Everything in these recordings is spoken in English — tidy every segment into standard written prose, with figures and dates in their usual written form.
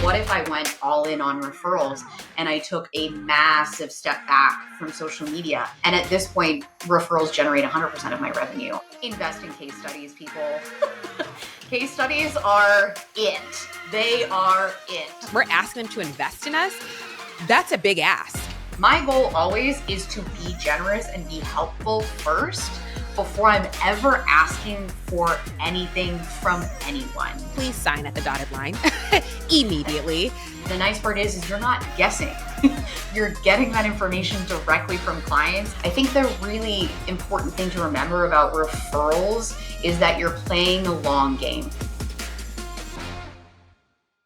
what if I went all in on referrals and I took a massive step back from social media? And at this point, referrals generate 100% of my revenue. Invest in case studies, people. Case studies are it. They are it. We're asking them to invest in us. That's a big ask. My goal always is to be generous and be helpful first before I'm ever asking for anything from anyone. Please sign at the dotted line immediately. The nice part is you're not guessing. You're getting that information directly from clients. I think the really important thing to remember about referrals is that you're playing a long game.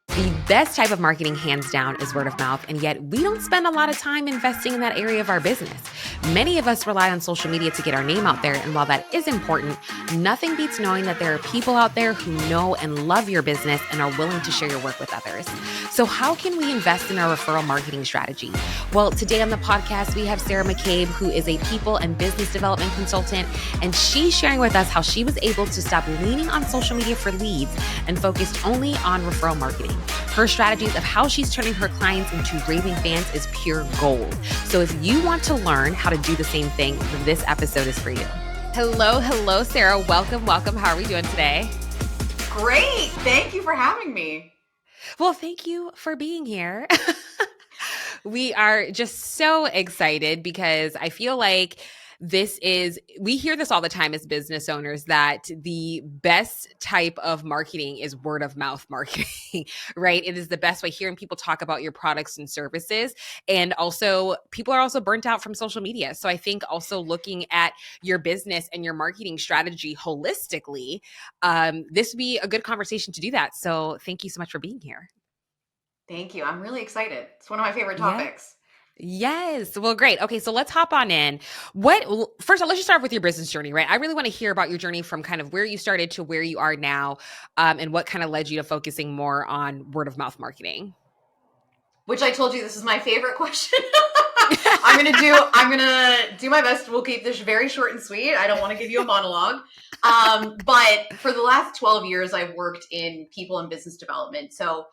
The best type of marketing, hands down, is word of mouth, and yet we don't spend a lot of time investing in that area of our business. Many of us rely on social media to get our name out there, and while that is important, nothing beats knowing that there are people out there who know and love your business and are willing to share your work with others. So how can we invest in our referral marketing strategy? Well, today on the podcast, we have Sara McCabe, who is a people and business development consultant, and she's sharing with us how she was able to stop leaning on social media for leads and focused only on referral marketing. Her strategies of how she's turning her clients into raving fans is pure gold. So if you want to learn how to do the same thing, then this episode is for you. Hello, Sara. Welcome. How are we doing today? Great. Thank you for having me. Well, thank you for being here. We are just so excited because I feel like we hear this all the time as business owners, that the best type of marketing is word of mouth marketing, right? It is the best way. Hearing people talk about your products and services. And also people are also burnt out from social media. So I think also looking at your business and your marketing strategy holistically, this would be a good conversation to do that. So thank you so much for being here. Thank you. I'm really excited. It's one of my favorite topics. Yes. Well, great. Okay. So let's hop on in. First of all, let's just start with your business journey, right? I really want to hear about your journey from kind of where you started to where you are now, and what kind of led you to focusing more on word of mouth marketing. Which I told you, this is my favorite question. I'm going to do my best. We'll keep this very short and sweet. I don't want to give you a monologue. But for the last 12 years, I've worked in people and business development. So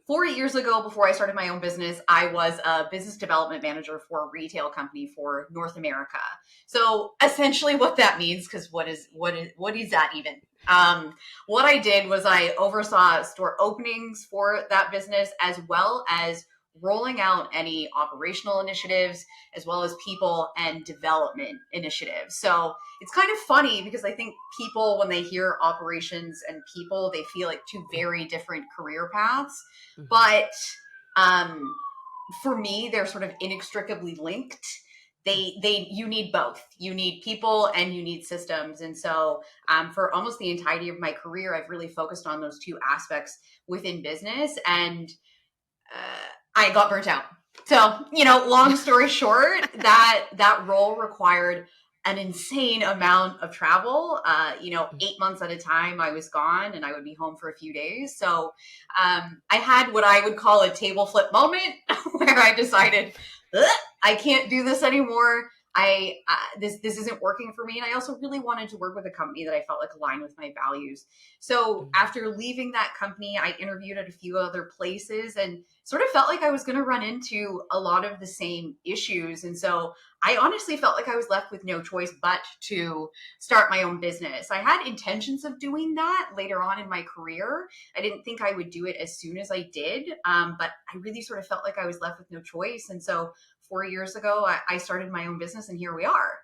4 years ago, before I started my own business, I was a business development manager for a retail company for North America. So essentially what that means, because what is that even? What I did was I oversaw store openings for that business, as well as rolling out any operational initiatives, as well as people and development initiatives. So it's kind of funny because I think people, when they hear operations and people, they feel like two very different career paths. Mm-hmm. But for me, they're sort of inextricably linked. You need both. You need people and you need systems. And so for almost the entirety of my career, I've really focused on those two aspects within business, and I got burnt out. So, long story short, that role required an insane amount of travel. 8 months at a time I was gone, and I would be home for a few days. So I had what I would call a table flip moment where I decided, I can't do this anymore. This isn't working for me. And I also really wanted to work with a company that I felt like aligned with my values. So after leaving that company, I interviewed at a few other places and sort of felt like I was going to run into a lot of the same issues. And so I honestly felt like I was left with no choice but to start my own business. I had intentions of doing that later on in my career. I didn't think I would do it as soon as I did, but I really sort of felt like I was left with no choice. And so 4 years ago, I started my own business, and here we are.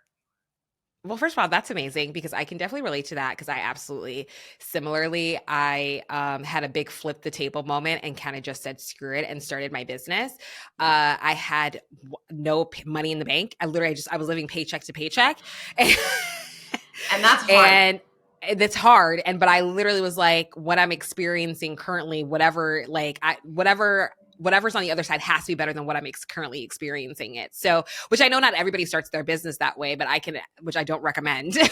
Well, first of all, that's amazing because I can definitely relate to that, because I absolutely similarly, I had a big flip the table moment and kind of just said, screw it, and started my business. I had no money in the bank. I was living paycheck to paycheck. And that's hard. And that's hard. But I literally was like, what I'm experiencing currently, whatever's on the other side has to be better than what I'm currently experiencing it. So, which I know not everybody starts their business that way, but which I don't recommend. I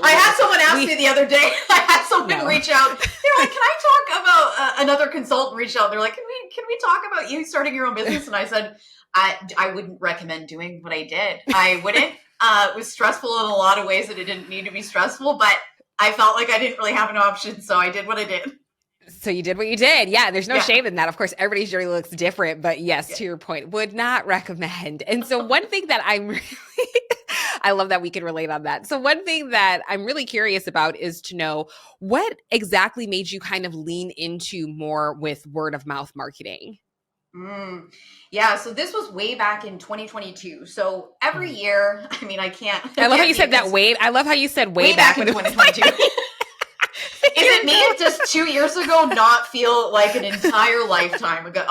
had someone ask me the other day, I had someone reach out. They're like, can I talk about another consultant reached out. They're like, can we talk about you starting your own business? And I said, I wouldn't recommend doing what I did. I wouldn't. It was stressful in a lot of ways that it didn't need to be stressful, but I felt like I didn't really have an option. So I did what I did. So you did what you did. Yeah, there's no Yeah. shame in that. Of course, everybody's journey looks different, but yes, Yeah. to your point, would not recommend. And so one thing that I'm really, I love that we can relate on that. So one thing that I'm really curious about is to know what exactly made you kind of lean into more with word of mouth marketing? Mm. Yeah, so this was way back in 2022. So every Mhm. year, I mean, I love how can't you be a said that way. I love how you said way way back back in when it was like 2022. a Is year it ago. made just 2 years ago not feel like an entire lifetime ago?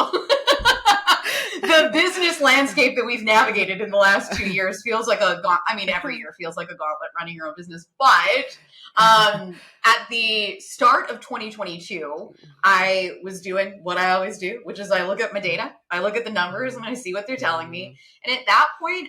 The business landscape that we've navigated in the last 2 years feels like every year feels like a gauntlet running your own business. But at the start of 2022, I was doing what I always do, which is I look at my data, I look at the numbers, and I see what they're telling me. And at that point,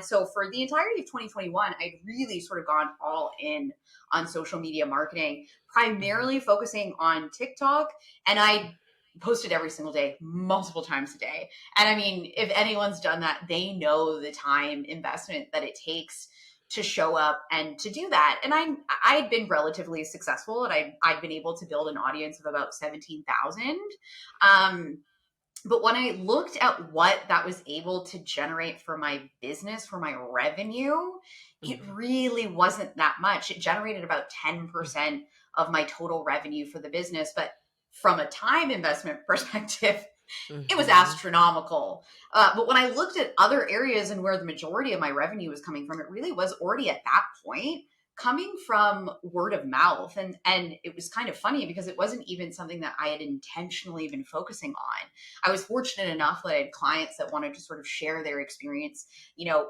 so for the entirety of 2021, I'd really sort of gone all in on social media marketing, primarily focusing on TikTok. And I posted every single day, multiple times a day. And I mean, if anyone's done that, they know the time investment that it takes to show up and to do that. And I'd been relatively successful, and I'd been able to build an audience of about 17,000. Um, but when I looked at what that was able to generate for my business, for my revenue, it really wasn't that much. It generated about 10% of my total revenue for the business. But from a time investment perspective, it was Mhm. astronomical. But when I looked at other areas and where the majority of my revenue was coming from, it really was already at that point coming from word of mouth. And it was kind of funny because it wasn't even something that I had intentionally been focusing on. I was fortunate enough that I had clients that wanted to sort of share their experience,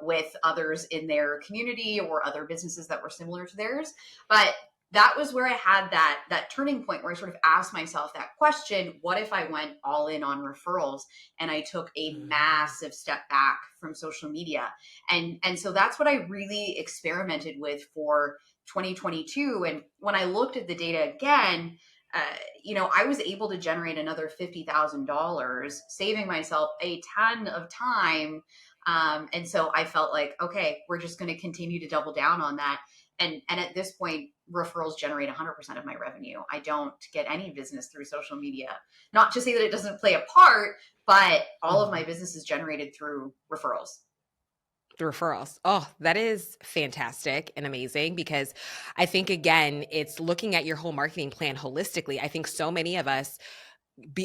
with others in their community or other businesses that were similar to theirs. But that was where I had that turning point where I sort of asked myself that question: what if I went all in on referrals and I took a massive step back from social media? And so that's what I really experimented with for 2022. And when I looked at the data again, I was able to generate another $50,000, saving myself a ton of time. And so I felt like, okay, we're just going to continue to double down on that. And at this point, referrals generate 100% of my revenue. I don't get any business through social media. Not to say that it doesn't play a part, but all of my Mhm. business is generated through referrals. The referrals. Oh, that is fantastic and amazing because I think, again, it's looking at your whole marketing plan holistically. I think so many of us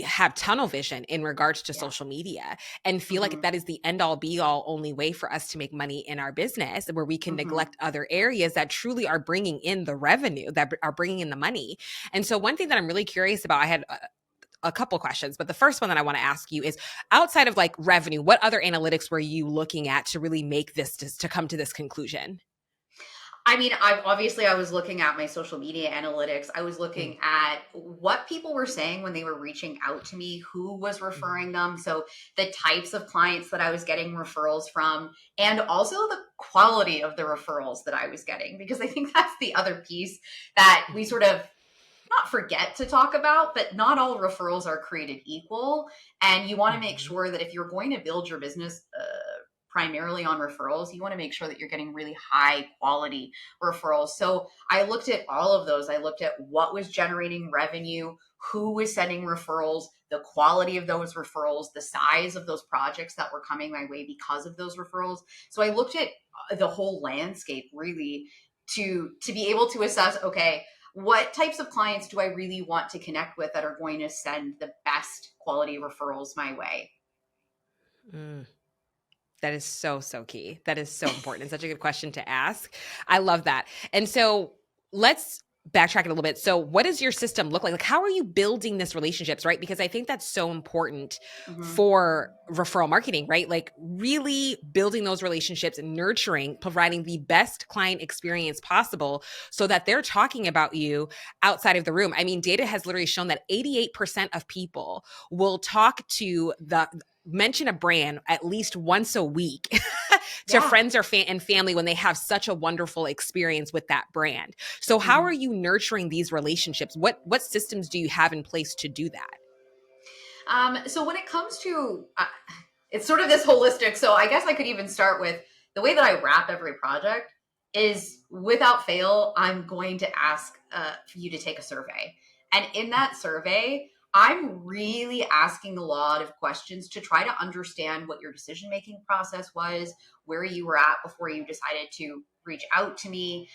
have tunnel vision in regards to Yeah. social media and feel like Hmm. that is the end all be all only way for us to make money in our business, where we can Hmm. neglect other areas that truly are bringing in the revenue, that are bringing in the money. And so one thing that I'm really curious about, I had a couple questions, but the first one that I want to ask you is, outside of like revenue, what other analytics were you looking at to really make this, to come to this conclusion? I mean, I was looking at my social media analytics. I was Mm, looking at what people were saying when they were reaching out to me, who was referring mhm, them. So the types of clients that I was getting referrals from, and also the quality of the referrals that I was getting, because I think that's the other piece that we mhm, sort of not forget to talk about, but not all referrals are created equal. And you want to make mhm, sure that if you're going to build your business primarily on referrals, you want to make sure that you're getting really high quality referrals. So I looked at all of those. I looked at what was generating revenue, who was sending referrals, the quality of those referrals, the size of those projects that were coming my way because of those referrals. So I looked at the whole landscape really to be able to assess, okay, what types of clients do I really want to connect with that are going to send the best quality referrals my way? mm. That is so, so key. That is so important and such a good question to ask. I love that. And so let's backtrack it a little bit. So what does your system look like? Like, how are you building this relationships, right? Because I think that's so important Mhm. for referral marketing, right? Like really building those relationships and nurturing, providing the best client experience possible so that they're talking about you outside of the room. I mean, data has literally shown that 88% of people will talk to mention a brand at least once a week to Yeah. friends or and family when they have such a wonderful experience with that brand. So how Mhm. are you nurturing these relationships? What systems do you have in place to do that? So when it comes to, it's sort of this holistic. So I guess I could even start with the way that I wrap every project is without fail, I'm going to ask for you to take a survey. And in that survey, I'm really asking a lot of questions to try to understand what your decision-making process was, where you were at before you decided to reach out to me,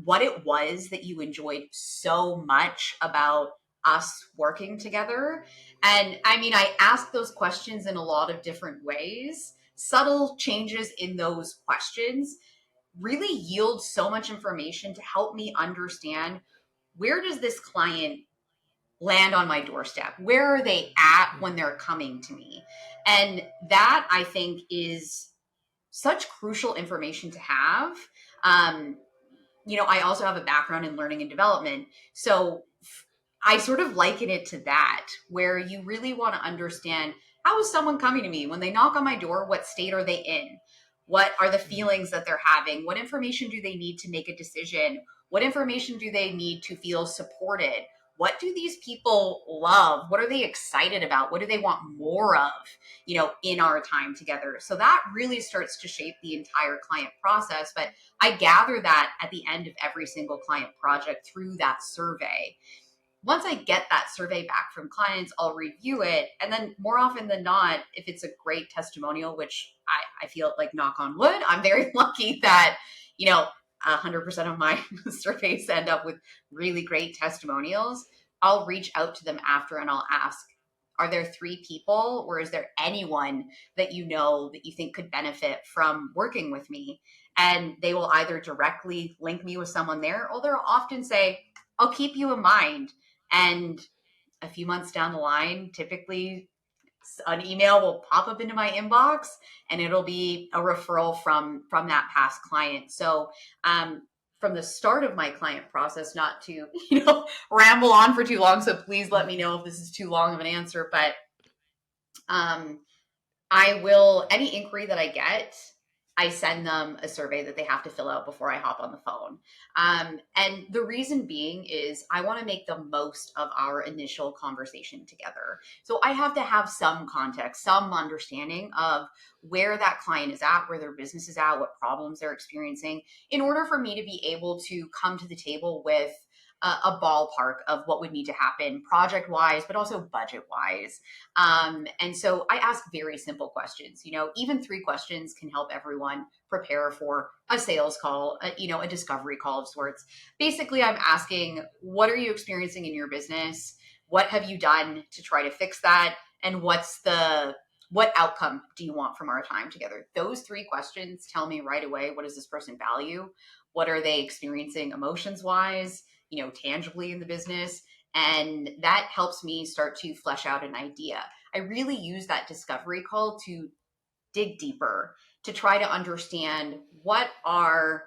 what it was that you enjoyed so much about us working together. And I mean, I asked those questions in a lot of different ways. Subtle changes in those questions really yield so much information to help me understand, where does this client land on my doorstep? Where are they at when they're coming to me? And that, I think, is such crucial information to have. Um, I also have a background in learning and development. So I sort of liken it to that, where you really want to understand, how is someone coming to me? When they knock on my door, what state are they in? What are the feelings that they're having? What information do they need to make a decision? What information do they need to feel supported? What do these people love? What are they excited about? What do they want more of, in our time together? So that really starts to shape the entire client process. But I gather that at the end of every single client project through that survey. Once I get that survey back from clients, I'll review it. And then more often than not, if it's a great testimonial, which I feel like, knock on wood, I'm very lucky that, 100% of my surveys end up with really great testimonials. I'll reach out to them after and I'll ask, are there 3 people, or is there anyone that that you think could benefit from working with me? And they will either directly link me with someone there, or they'll often say, I'll keep you in mind. And a few months down the line, typically an email will pop up into my inbox, and it'll be a referral from that past client. So from the start of my client process, not to ramble on for too long, so please let me know if this is too long of an answer, but I will, any inquiry that I get, I send them a survey that they have to fill out before I hop on the phone. And the reason being is, I want to make the most of our initial conversation together. So I have to have some context, some understanding of where that client is at, where their business is at, what problems they're experiencing, in order for me to be able to come to the table with a ballpark of what would need to happen project wise, but also budget wise. And so I ask very simple questions. Even 3 questions can help everyone prepare for a sales call, a discovery call of sorts. Basically, I'm asking, what are you experiencing in your business? What have you done to try to fix that? And what outcome do you want from our time together? Those 3 questions tell me right away, what does this person value? What are they experiencing emotions wise, tangibly in the business? And that helps me start to flesh out an idea. I really use that discovery call to dig deeper, to try to understand, what are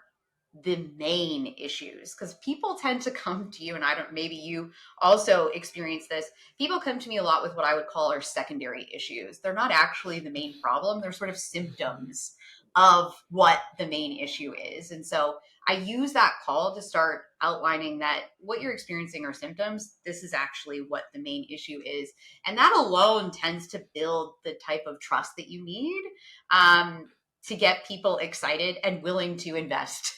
the main issues, because people tend to come to you, and maybe you also experience this. People come to me a lot with what I would call our secondary issues. They're not actually the main problem. They're sort of symptoms of what the main issue is. And so I use that call to start outlining that what you're experiencing are symptoms. This is actually what the main issue is. And that alone tends to build the type of trust that you need to get people excited and willing to invest,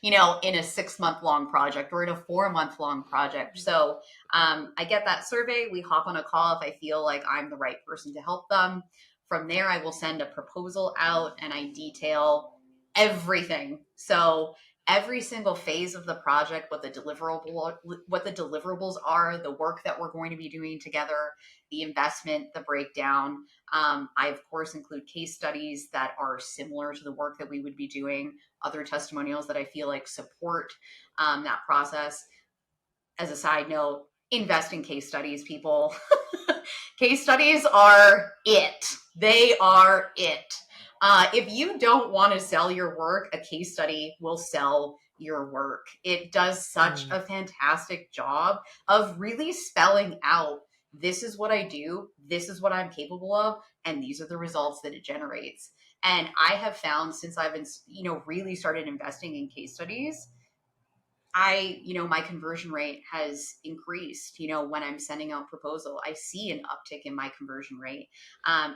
in a 6-month long project or in a 4-month long project. So I get that survey. We hop on a call if I feel like I'm the right person to help them. From there, I will send a proposal out and I detail everything. So every single phase of the project, what the deliverables are, the work that we're going to be doing together, the investment, the breakdown. I, of course, include case studies that are similar to the work that we would be doing, other testimonials that I feel like support that process. As a side note, invest in case studies, people. Case studies are it. They are it. If you don't want to sell your work, a case study will sell your work. It does such a fantastic job of really spelling out, this is what I do, this is what I'm capable of, and these are the results that it generates. And I have found, since I've been, really started investing in case studies, my conversion rate has increased. When I'm sending out proposal, I see an uptick in my conversion rate.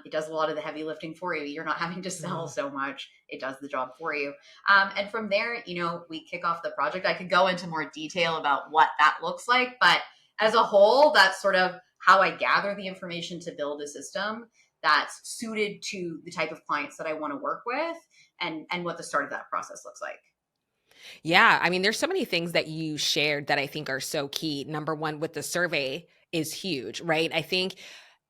It does a lot of the heavy lifting for you. You're not having to sell so much. It does the job for you. And from there, we kick off the project. I could go into more detail about what that looks like, but as a whole, that's sort of how I gather the information to build a system that's suited to the type of clients that I want to work with, and what the start of that process looks like. Yeah, I mean, there's so many things that you shared that I think are so key. Number one, with the survey is huge, right? I think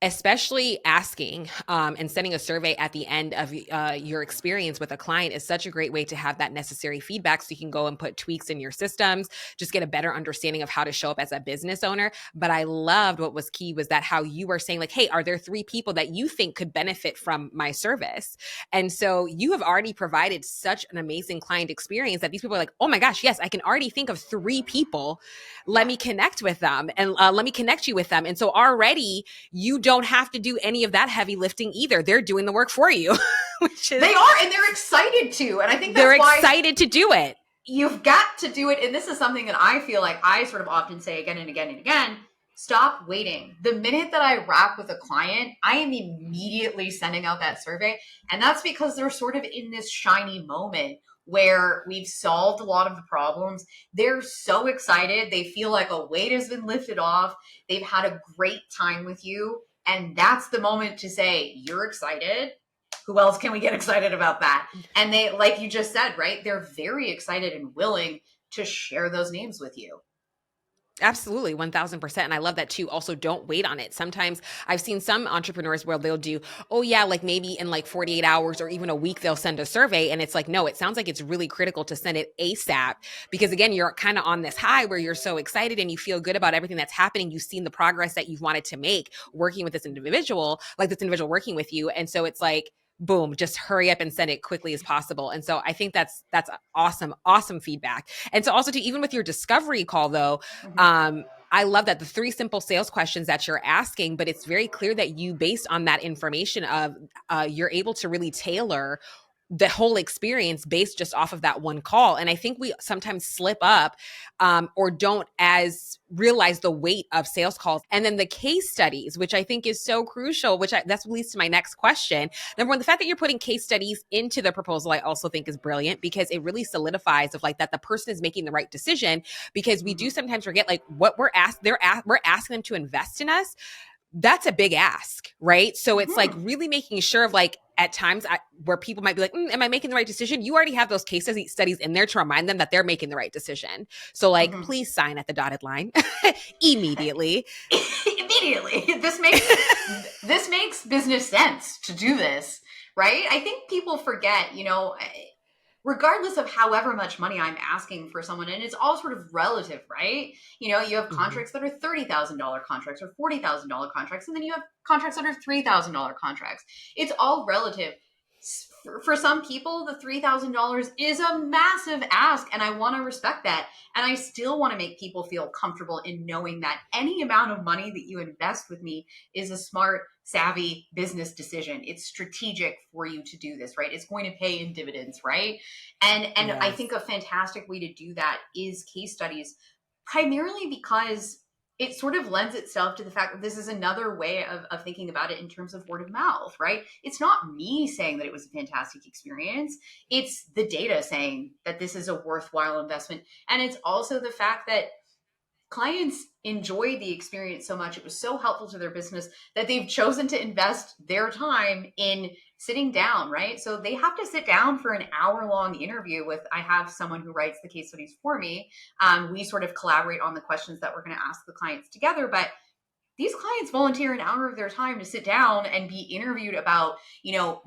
especially asking and sending a survey at the end of your experience with a client is such a great way to have that necessary feedback so you can go and put tweaks in your systems, just get a better understanding of how to show up as a business owner. But I loved what was key was that how you were saying like, hey, are there 3 people that you think could benefit from my service? And so you have already provided such an amazing client experience that these people are like, oh my gosh, yes, I can already think of 3 people. Let me connect with them and let me connect you with them. And so already you don't have to do any of that heavy lifting either. They're doing the work for you. Which is, they are, and they're excited to. And I think they're excited to do it. You've got to do it. And this is something that I feel like I sort of often say again and again and again. Stop waiting. The minute that I wrap with a client, I am immediately sending out that survey. And that's because they're sort of in this shiny moment where we've solved a lot of the problems. They're so excited. They feel like a weight has been lifted off. They've had a great time with you. And that's the moment to say, you're excited. Who else can we get excited about that? And they, like you just said, right? They're very excited and willing to share those names with you. Absolutely, 1000%. And I love that too. Also, don't wait on it. Sometimes I've seen some entrepreneurs where they'll do, oh yeah, like maybe in like 48 hours or even a week, they'll send a survey. And it's like, no, it sounds like it's really critical to send it ASAP because again, you're kind of on this high where you're so excited and you feel good about everything that's happening. You've seen the progress that you've wanted to make working with this individual, like this individual working with you. And so it's like, boom, just hurry up and send it quickly as possible. And so I think that's awesome feedback. And so also to even with your discovery call though, I love that the 3 simple sales questions that you're asking, but it's very clear that you, based on that information of you're able to really tailor the whole experience based just off of that one call. And I think we sometimes slip up or don't as realize the weight of sales calls. And then the case studies, which I think is so crucial, that's leads to my next question. Number one, the fact that you're putting case studies into the proposal, I also think is brilliant because it really solidifies of like that the person is making the right decision, because we do sometimes forget like what we're asking them to invest in us. That's a big ask, right? So it's like really making sure of like at times where people might be like, am I making the right decision? You already have those case studies in there to remind them that they're making the right decision. So like, please sign at the dotted line immediately. Immediately. This makes business sense to do this, right? I think people forget, regardless of however much money I'm asking for someone, and it's all sort of relative, right? You have contracts that are $30,000 contracts or $40,000 contracts, and then you have contracts that are $3,000 contracts. It's all relative. For some people, the $3,000 is a massive ask, and I want to respect that. And I still want to make people feel comfortable in knowing that any amount of money that you invest with me is a smart, savvy business decision. It's strategic for you to do this, right? It's going to pay in dividends, right? And yes. I think a fantastic way to do that is case studies, primarily because it sort of lends itself to the fact that this is another way of thinking about it in terms of word of mouth, right? It's not me saying that it was a fantastic experience. It's the data saying that this is a worthwhile investment. And it's also the fact that clients enjoyed the experience so much. It was so helpful to their business that they've chosen to invest their time in sitting down, right? So they have to sit down for an hour-long interview with, I have someone who writes the case studies for me. We sort of collaborate on the questions that we're going to ask the clients together, but these clients volunteer an hour of their time to sit down and be interviewed about,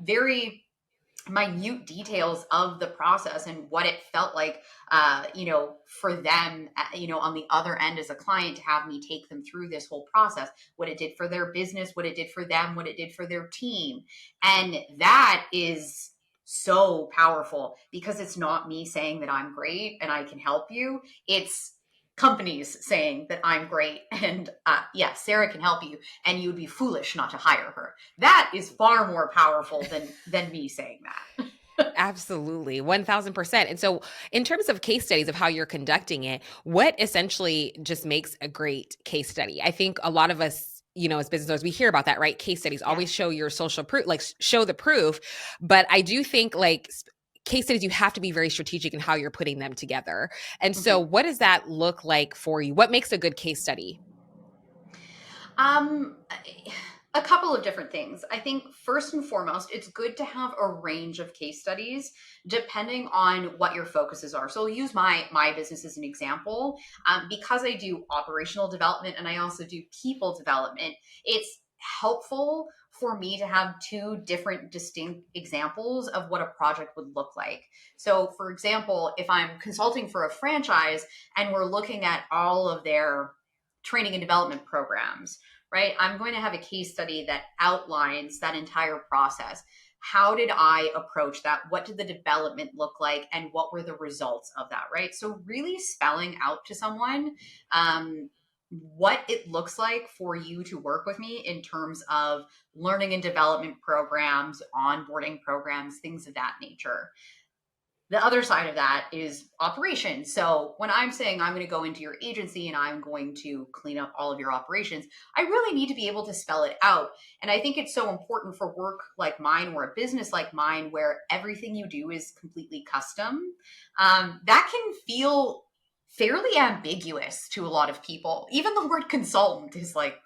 very minute details of the process and what it felt like, for them, on the other end as a client, to have me take them through this whole process, what it did for their business, what it did for them, what it did for their team. And that is so powerful because it's not me saying that I'm great and I can help you. It's companies saying that I'm great and Sara can help you, and you would be foolish not to hire her. That is far more powerful than me saying that. Absolutely. 1000%. And so in terms of case studies of how you're conducting it, what essentially just makes a great case study? I think a lot of us, as business owners, we hear about that, right? Case studies always show your social proof, like show the proof. But I do think like case studies, you have to be very strategic in how you're putting them together. And so what does that look like for you? What makes a good case study? Um, a couple of different things. I think first and foremost, it's good to have a range of case studies depending on what your focuses are. So I'll use my business as an example. Because I do operational development and I also do people development, it's helpful for me to have two different distinct examples of what a project would look like. So, for example, if I'm consulting for a franchise and we're looking at all of their training and development programs, right? I'm going to have a case study that outlines that entire process. How did I approach that? What did the development look like? And what were the results of that, right? So, really spelling out to someone what it looks like for you to work with me in terms of learning and development programs, onboarding programs, things of that nature. The other side of that is operations. So when I'm saying I'm going to go into your agency and I'm going to clean up all of your operations, I really need to be able to spell it out. And I think it's so important for work like mine or a business like mine, where everything you do is completely custom. That can feel fairly ambiguous to a lot of people. Even the word consultant is like,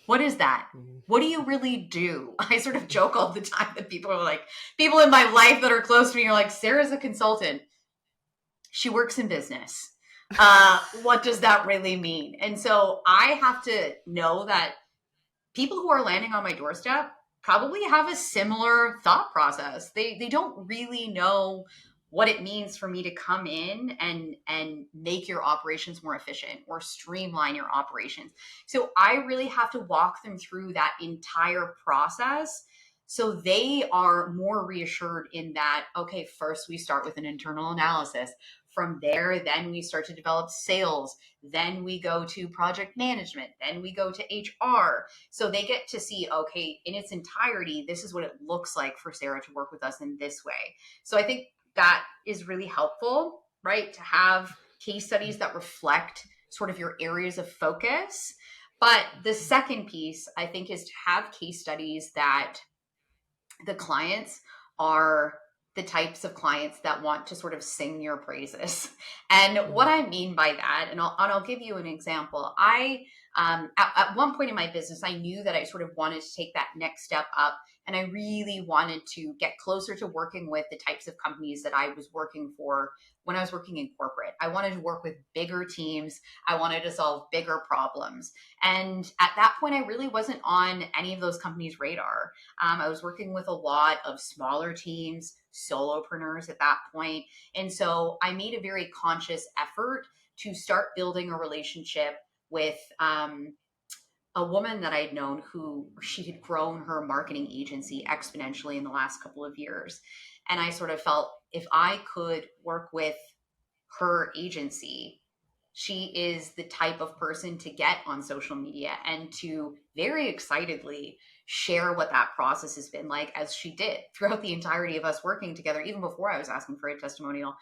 what is that? What do you really do? I sort of joke all the time that people are like, people in my life that are close to me are like, Sarah's a consultant. She works in business. What does that really mean? And so I have to know that people who are landing on my doorstep probably have a similar thought process. They don't really know what it means for me to come in and make your operations more efficient or streamline your operations. So I really have to walk them through that entire process so they are more reassured in that, okay, first we start with an internal analysis. From there, then we start to develop sales. Then we go to project management. Then we go to HR. So they get to see, okay, in its entirety, this is what it looks like for Sara to work with us in this way. So I think that is really helpful, right? To have case studies that reflect sort of your areas of focus. But the second piece, I think, is to have case studies that the clients are the types of clients that want to sort of sing your praises. And what I mean by that, and I'll give you an example. At one point in my business, I knew that I sort of wanted to take that next step up. And I really wanted to get closer to working with the types of companies that I was working for when I was working in corporate. I wanted to work with bigger teams. I wanted to solve bigger problems. And at that point, I really wasn't on any of those companies' radar. I was working with a lot of smaller teams, solopreneurs at that point. And so I made a very conscious effort to start building a relationship with a woman that I'd known who she had grown her marketing agency exponentially in the last couple of years. And I sort of felt if I could work with her agency, she is the type of person to get on social media and to very excitedly share what that process has been like, as she did throughout the entirety of us working together. Even before I was asking for a testimonial,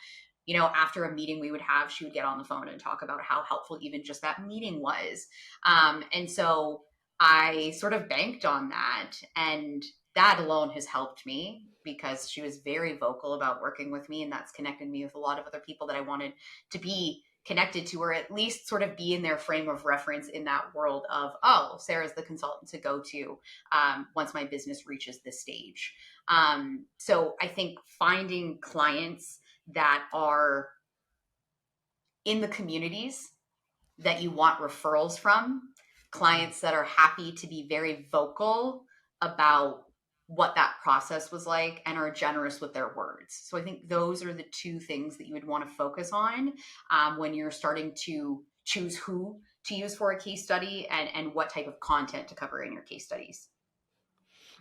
after a meeting we would have, she would get on the phone and talk about how helpful even just that meeting was. And so I sort of banked on that. And that alone has helped me because she was very vocal about working with me. And that's connected me with a lot of other people that I wanted to be connected to, or at least sort of be in their frame of reference in that world of, oh, Sarah's the consultant to go to once my business reaches this stage. So I think finding clients that are in the communities that you want referrals from, clients that are happy to be very vocal about what that process was like and are generous with their words. So I think those are the two things that you would want to focus on when you're starting to choose who to use for a case study and what type of content to cover in your case studies.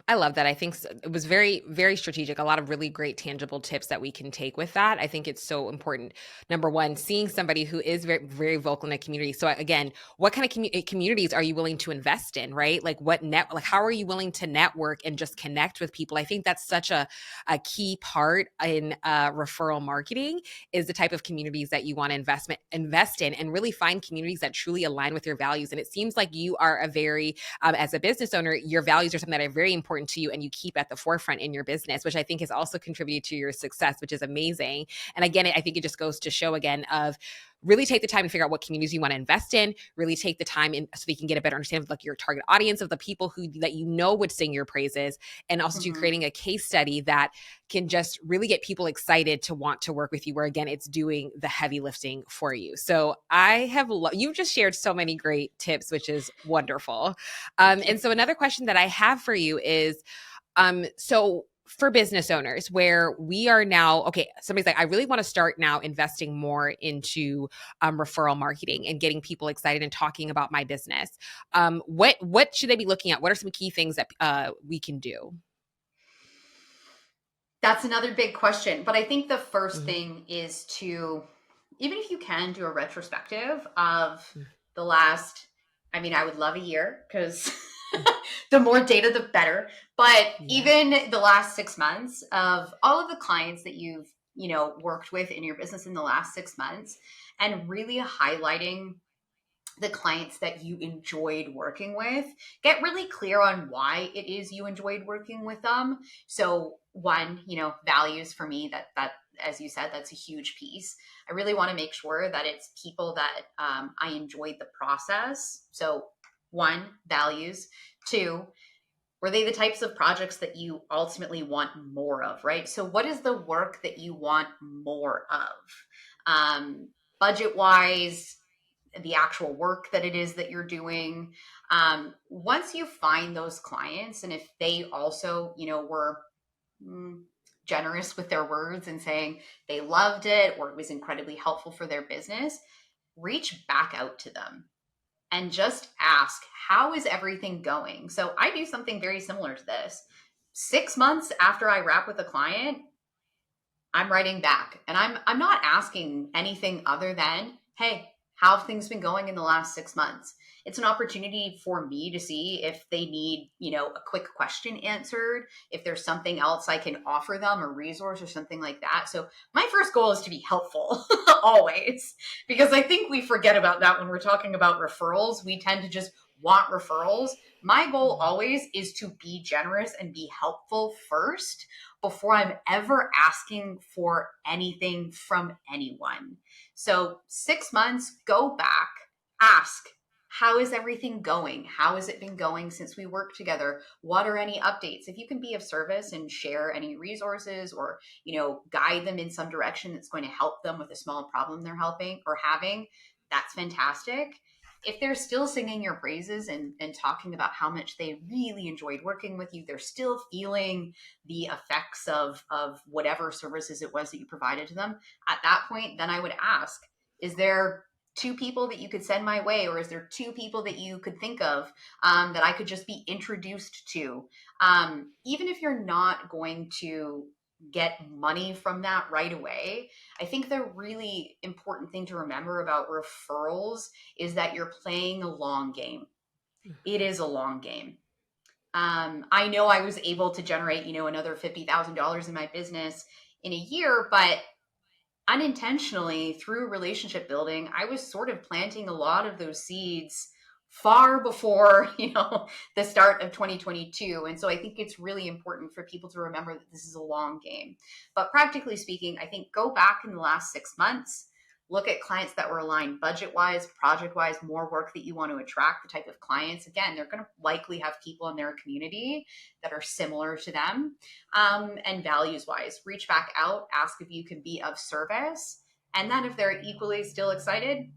I love that. I think it was very, very strategic. A lot of really great tangible tips that we can take with that. I think it's so important. Number one, seeing somebody who is very, very vocal in a community. So again, what kind of communities are you willing to invest in, right? Like how are you willing to network and just connect with people? I think that's such a key part in referral marketing, is the type of communities that you want to invest in, and really find communities that truly align with your values. And it seems like you are a very, as a business owner, your values are something that are very important to you and you keep at the forefront in your business, which I think has also contributed to your success, which is amazing. And again, I think it just goes to show again of really take the time to figure out what communities you want to invest in, really take the time in so that you can get a better understanding of like your target audience of the people who that you know would sing your praises, and also to creating a case study that can just really get people excited to want to work with you, where again, it's doing the heavy lifting for you. So I have, you've just shared so many great tips, which is wonderful. And so another question that I have for you is, so for business owners where we are now, okay, somebody's like, I really want to start now investing more into referral marketing and getting people excited and talking about my business. What should they be looking at? What are some key things that we can do? That's another big question. But I think the first thing is to, even if you can, do a retrospective of the last, I mean, I would love a year because the more data, the better. But even the last 6 months of all of the clients that you've, worked with in your business in the last 6 months, and really highlighting the clients that you enjoyed working with, get really clear on why it is you enjoyed working with them. So one, values for me, that as you said, that's a huge piece. I really want to make sure that it's people that I enjoyed the process. So one, values. Two, were they the types of projects that you ultimately want more of, right? So what is the work that you want more of? Budget wise, the actual work that it is that you're doing. Once you find those clients, and if they also, were generous with their words and saying they loved it or it was incredibly helpful for their business, reach back out to them and just ask, how is everything going? So I do something very similar to this. 6 months after I wrap with a client, I'm writing back, and I'm not asking anything other than, hey, how have things been going in the last 6 months? It's an opportunity for me to see if they need, a quick question answered, if there's something else I can offer them, a resource or something like that. So my first goal is to be helpful always, because I think we forget about that when we're talking about referrals. We tend to just want referrals. My goal always is to be generous and be helpful first before I'm ever asking for anything from anyone. So 6 months, go back, ask, how is everything going? How has it been going since we worked together? What are any updates? If you can be of service and share any resources or, guide them in some direction that's going to help them with a small problem they're helping or having, that's fantastic. If they're still singing your praises and talking about how much they really enjoyed working with you, they're still feeling the effects of whatever services it was that you provided to them, at that point, then I would ask, is there 2 people that you could send my way, or is there 2 people that you could think of that I could just be introduced to? Even if you're not going to get money from that right away, I think the really important thing to remember about referrals is that you're playing a long game. It is a long game. I know I was able to generate, another $50,000 in my business in a year, but unintentionally through relationship building, I was sort of planting a lot of those seeds far before, the start of 2022. And so I think it's really important for people to remember that this is a long game. But practically speaking, I think go back in the last 6 months, look at clients that were aligned budget-wise, project-wise, more work that you want to attract, the type of clients. Again, they're going to likely have people in their community that are similar to them. And values-wise, reach back out, ask if you can be of service. And then if they're equally still excited,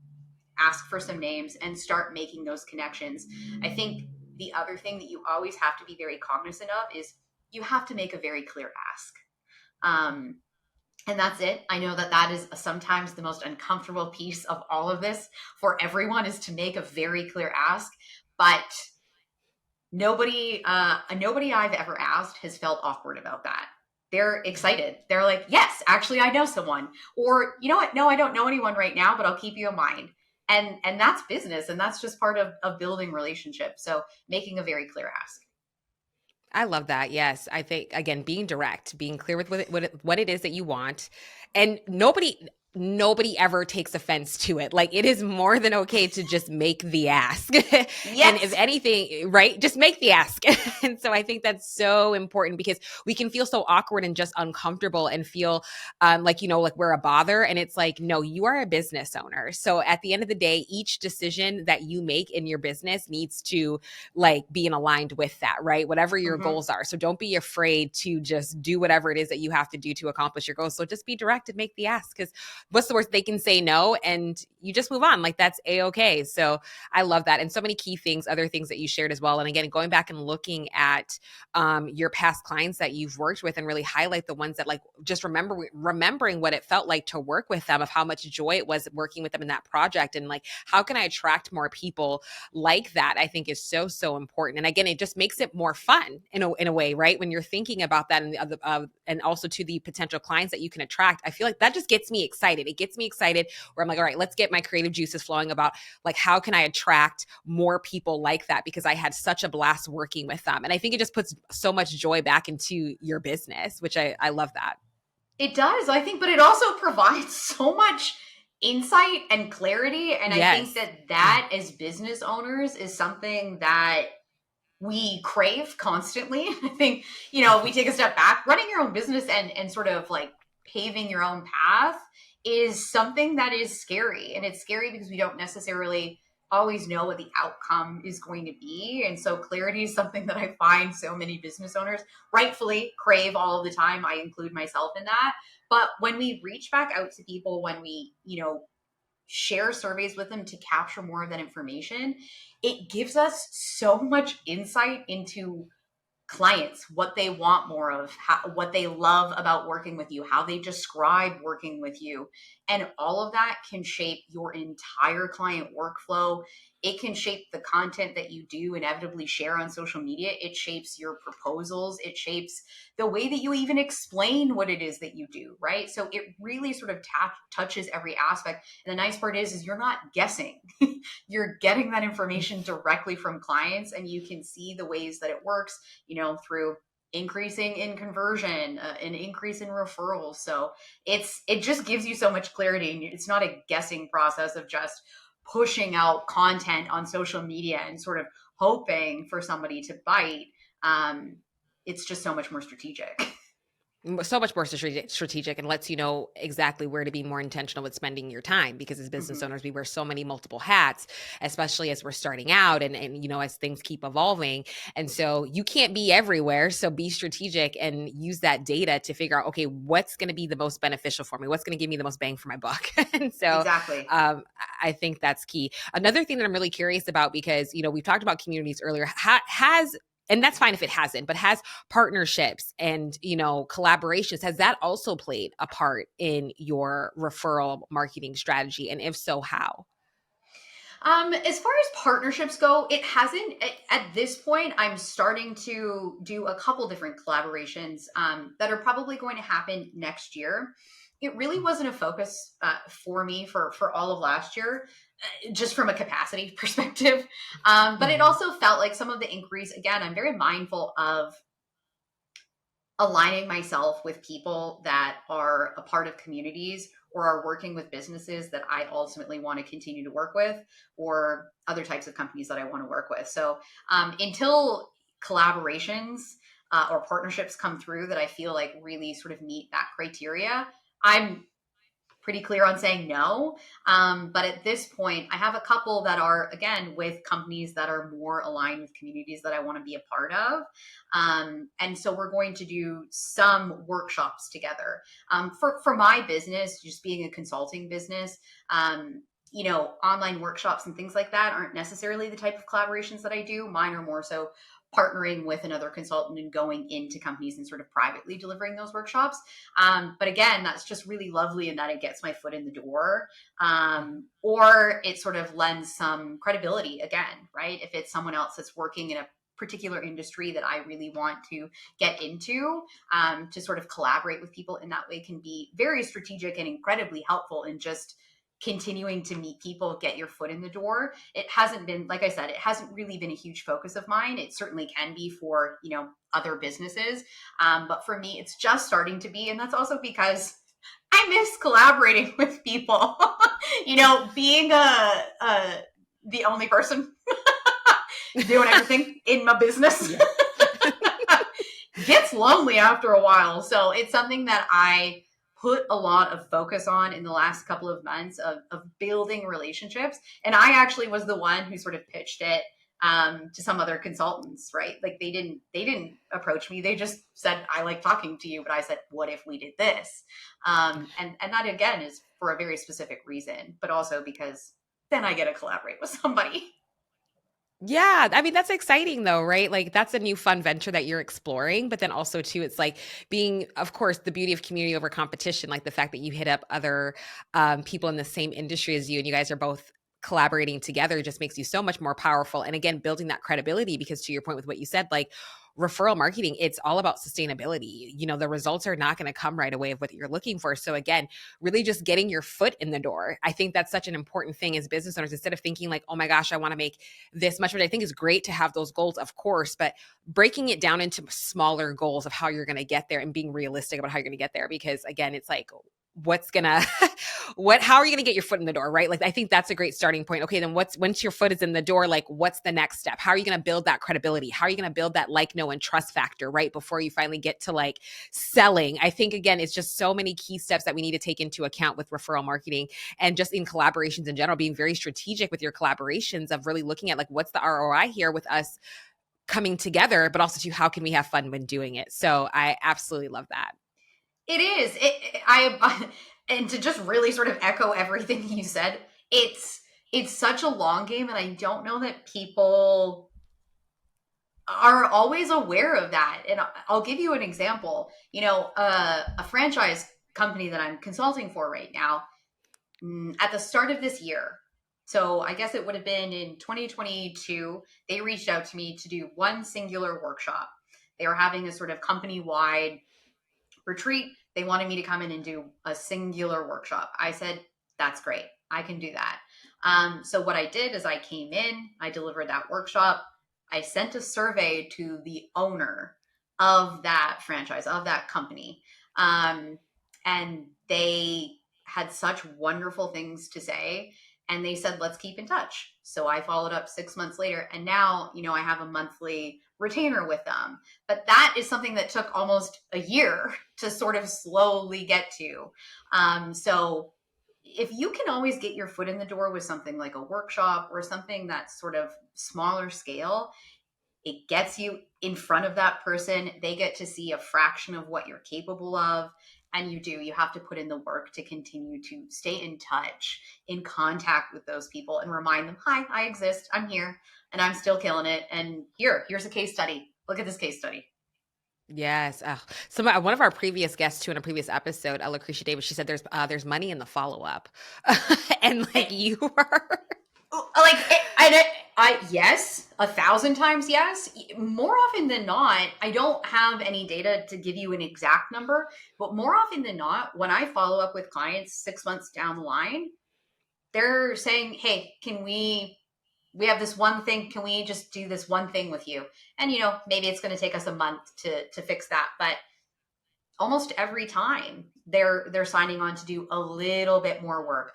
ask for some names and start making those connections. I think the other thing that you always have to be very cognizant of is you have to make a very clear ask. And that's it. I know that is sometimes the most uncomfortable piece of all of this for everyone, is to make a very clear ask. But nobody I've ever asked has felt awkward about that. They're excited. They're like, yes, actually, I know someone. Or, you know what? No, I don't know anyone right now, but I'll keep you in mind. And that's business. And that's just part of building relationships. So making a very clear ask. I love that. Yes. I think, again, being direct, being clear with what it is that you want. And nobody, nobody ever takes offense to it. Like, it is more than okay to just make the ask. And if Yes. anything, right, just make the ask. And so I think that's so important because we can feel so awkward and just uncomfortable and feel like, like we're a bother. And it's like, no, you are a business owner. So at the end of the day, each decision that you make in your business needs to like be in aligned with that, right? Whatever your goals are. So don't be afraid to just do whatever it is that you have to do to accomplish your goals. So just be direct and make the ask, because what's the worst? They can say no and you just move on. Like, that's a-okay. So I love that. And so many key things, other things that you shared as well. And again, going back and looking at your past clients that you've worked with and really highlight the ones that like just remembering what it felt like to work with them, of how much joy it was working with them in that project. And like, how can I attract more people like that? I think is so, so important. And again, it just makes it more fun in a way, right? When you're thinking about that and also to the potential clients that you can attract, I feel like that just gets me excited. It gets me excited where I'm like, all right, let's get my creative juices flowing about like, how can I attract more people like that? Because I had such a blast working with them. And I think it just puts so much joy back into your business, which I love that. It does, I think, but it also provides so much insight and clarity. And I think Yes. that as business owners is something that we crave constantly. I think, we take a step back, running your own business and sort of like paving your own path is something that is scary. And it's scary because we don't necessarily always know what the outcome is going to be. And so clarity is something that I find so many business owners rightfully crave all of the time. I include myself in that. But when we reach back out to people, when we, share surveys with them to capture more of that information, it gives us so much insight into clients, what they want more of, what they love about working with you, how they describe working with you. And all of that can shape your entire client workflow. It can shape the content that you do inevitably share on social media. It shapes your proposals. It shapes the way that you even explain what it is that you do, right? So it really sort of touches every aspect. And the nice part is you're not guessing. You're getting that information directly from clients, and you can see the ways that it works, through increasing in conversion, an increase in referrals. So it just gives you so much clarity, and it's not a guessing process of just pushing out content on social media and sort of hoping for somebody to bite. It's just so much more strategic. So much more strategic, and lets you know exactly where to be more intentional with spending your time, because as business Mhm. owners we wear so many multiple hats, especially as we're starting out and as things keep evolving. And so you can't be everywhere, so be strategic and use that data to figure out, okay, what's going to be the most beneficial for me, what's going to give me the most bang for my buck. And so Exactly. I think that's key. Another thing that I'm really curious about, because we've talked about communities earlier, has, and that's fine if it hasn't, but has partnerships and collaborations, has that also played a part in your referral marketing strategy? And if so, how? As far as partnerships go, it hasn't. At this point, I'm starting to do a couple different collaborations that are probably going to happen next year. It really wasn't a focus for me for all of last year, just from a capacity perspective. But it Mhm. also felt like some of the inquiries. Again, I'm very mindful of aligning myself with people that are a part of communities or are working with businesses that I ultimately want to continue to work with, or other types of companies that I want to work with. So until collaborations or partnerships come through that I feel like really sort of meet that criteria, I'm pretty clear on saying no. But at this point, I have a couple that are, again, with companies that are more aligned with communities that I want to be a part of. And so we're going to do some workshops together. For my business, just being a consulting business, online workshops and things like that aren't necessarily the type of collaborations that I do. Mine are more so partnering with another consultant and going into companies and sort of privately delivering those workshops. But again, that's just really lovely in that it gets my foot in the door, or it sort of lends some credibility again, right? If it's someone else that's working in a particular industry that I really want to get into, to sort of collaborate with people in that way can be very strategic and incredibly helpful in just continuing to meet people, get your foot in the door. It hasn't been, like I said, it hasn't really been a huge focus of mine. It certainly can be for, other businesses. But for me, it's just starting to be. And that's also because I miss collaborating with people. Being the only person doing everything in my business gets lonely after a while. So it's something that I put a lot of focus on in the last couple of months of building relationships. And I actually was the one who sort of pitched it to some other consultants, right? Like they didn't approach me. They just said, I like talking to you. But I said, what if we did this? And that again is for a very specific reason, but also because then I get to collaborate with somebody. Yeah, I mean, that's exciting though, right? Like that's a new fun venture that you're exploring, but then also too, it's like being, of course, the beauty of community over competition, like the fact that you hit up other people in the same industry as you and you guys are both collaborating together just makes you so much more powerful. And again, building that credibility, because to your point with what you said, like referral marketing, it's all about sustainability. The results are not going to come right away of what you're looking for. So again, really just getting your foot in the door. I think that's such an important thing as business owners. Instead of thinking like, oh my gosh, I want to make this much, which I think is great to have those goals, of course, but breaking it down into smaller goals of how you're going to get there and being realistic about how you're going to get there. Because again, it's like, how are you going to get your foot in the door, right? Like, I think that's a great starting point. Okay, then once your foot is in the door, like what's the next step? How are you going to build that credibility? How are you going to build that like, know, and trust factor, right? Before you finally get to like selling. I think again, it's just so many key steps that we need to take into account with referral marketing and just in collaborations in general, being very strategic with your collaborations of really looking at like, what's the ROI here with us coming together, but also to how can we have fun when doing it? So I absolutely love that. It is. And to just really sort of echo everything you said, it's such a long game, and I don't know that people are always aware of that. And I'll give you an example. A franchise company that I'm consulting for right now, at the start of this year, so I guess it would have been in 2022, they reached out to me to do one singular workshop. They were having a sort of company-wide retreat. They wanted me to come in and do a singular workshop. I said, that's great. I can do that. So what I did is I came in, I delivered that workshop. I sent a survey to the owner of that franchise, of that company. And they had such wonderful things to say. And they said, let's keep in touch. So I followed up 6 months later. And now, I have a monthly retainer with them. But that is something that took almost a year to sort of slowly get to. So if you can always get your foot in the door with something like a workshop or something that's sort of smaller scale, it gets you in front of that person. They get to see a fraction of what you're capable of. And you have to put in the work to continue to stay in touch, in contact with those people and remind them, hi, I exist. I'm here and I'm still killing it. And here's a case study. Look at this case study. Yes. So one of our previous guests too in a previous episode, Lucretia Davis, she said there's money in the follow-up. And like you are like, yes, 1,000 times yes. More often than not, I don't have any data to give you an exact number, but more often than not, when I follow up with clients 6 months down the line, they're saying, hey, we have this one thing. Can we just do this one thing with you? And, maybe it's going to take us a month to fix that. But almost every time they're signing on to do a little bit more work.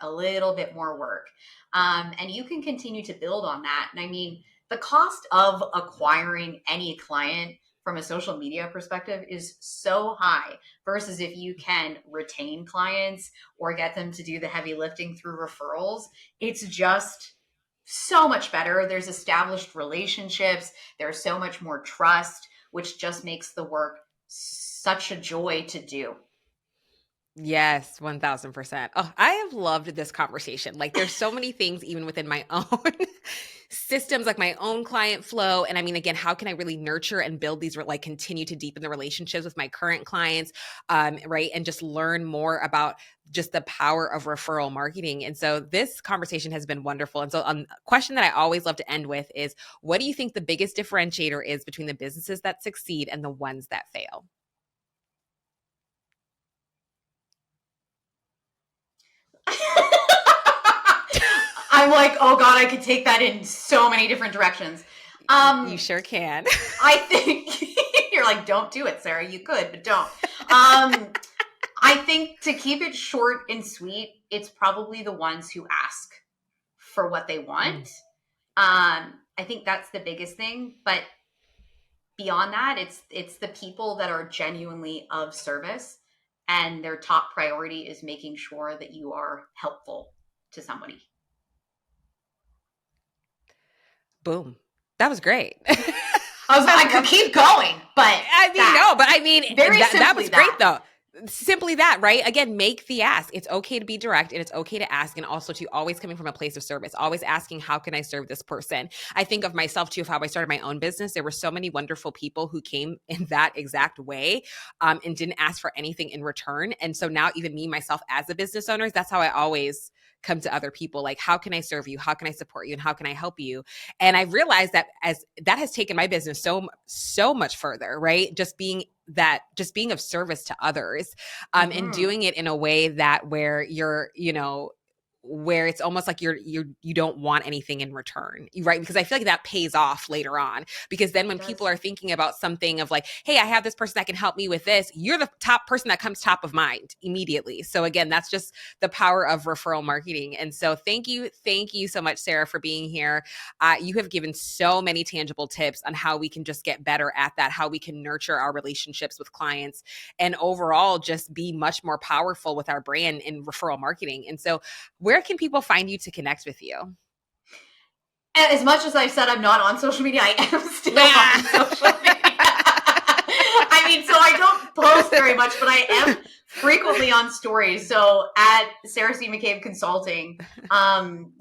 And you can continue to build on that. And I mean, the cost of acquiring any client from a social media perspective is so high versus if you can retain clients or get them to do the heavy lifting through referrals. It's just so much better. There's established relationships. There's so much more trust, which just makes the work such a joy to do. Yes, 1000%. Oh, I have loved this conversation. Like there's so many things even within my own systems, like my own client flow. And I mean, again, how can I really nurture and build these, like continue to deepen the relationships with my current clients, right? And just learn more about just the power of referral marketing. And so this conversation has been wonderful. And so a question that I always love to end with is, what do you think the biggest differentiator is between the businesses that succeed and the ones that fail? I'm like, oh God, I could take that in so many different directions. You sure can. I think you're like, don't do it, Sarah. You could, but don't. I think to keep it short and sweet, it's probably the ones who ask for what they want. I think that's the biggest thing. But beyond that, it's the people that are genuinely of service, and their top priority is making sure that you are helpful to somebody. Boom. That was great. I could keep going, but that was great though. Simply that, right? Again, make the ask. It's okay to be direct, and it's okay to ask, and also to always coming from a place of service, always asking, how can I serve this person? I think of myself too, of how I started my own business. There were so many wonderful people who came in that exact way and didn't ask for anything in return. And so now even me, myself as a business owner, that's how I always come to other people. Like, how can I serve you? How can I support you? And how can I help you? And I realized that as that has taken my business so much further, right? Just being of service to others, and doing it in a way that where you're, where it's almost like you don't want anything in return, right? Because I feel like that pays off later on, because then when people are thinking about something of like, hey, I have this person that can help me with this, you're the top person that comes top of mind immediately. So again, that's just the power of referral marketing. And so thank you so much, Sara, for being here. You have given so many tangible tips on how we can just get better at that, how we can nurture our relationships with clients, and overall just be much more powerful with our brand in referral marketing. And so where can people find you to connect with you? As much as I've said I'm not on social media, I am still on social media. I mean, so I don't post very much, but I am frequently on stories. So at Sara C. McCabe Consulting,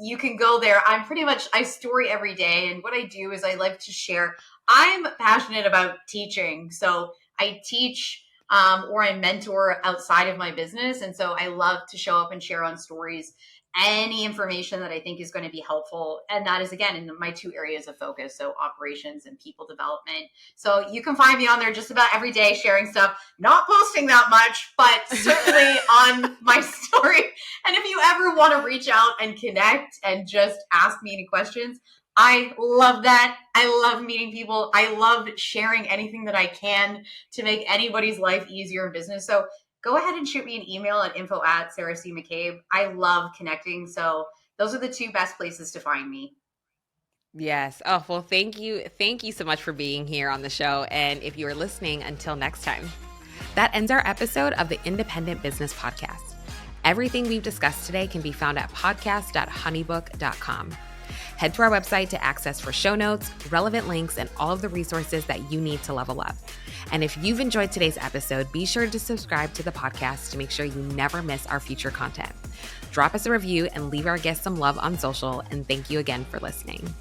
you can go there. I story every day. And what I do is I like to share. I'm passionate about teaching. So I teach or I mentor outside of my business. And so I love to show up and share on stories any information that I think is going to be helpful. And that is, again, in my two areas of focus. So operations and people development. So you can find me on there just about every day sharing stuff, not posting that much, but certainly on my story. And if you ever want to reach out and connect and just ask me any questions, I love that. I love meeting people. I love sharing anything that I can to make anybody's life easier in business. So go ahead and shoot me an email at info@Sara C. McCabe. I love connecting. So those are the two best places to find me. Yes. Oh, well, thank you. Thank you so much for being here on the show. And if you are listening, until next time. That ends our episode of the Independent Business Podcast. Everything we've discussed today can be found at podcast.honeybook.com. Head to our website to access for show notes, relevant links, and all of the resources that you need to level up. And if you've enjoyed today's episode, be sure to subscribe to the podcast to make sure you never miss our future content. Drop us a review and leave our guests some love on social. And thank you again for listening.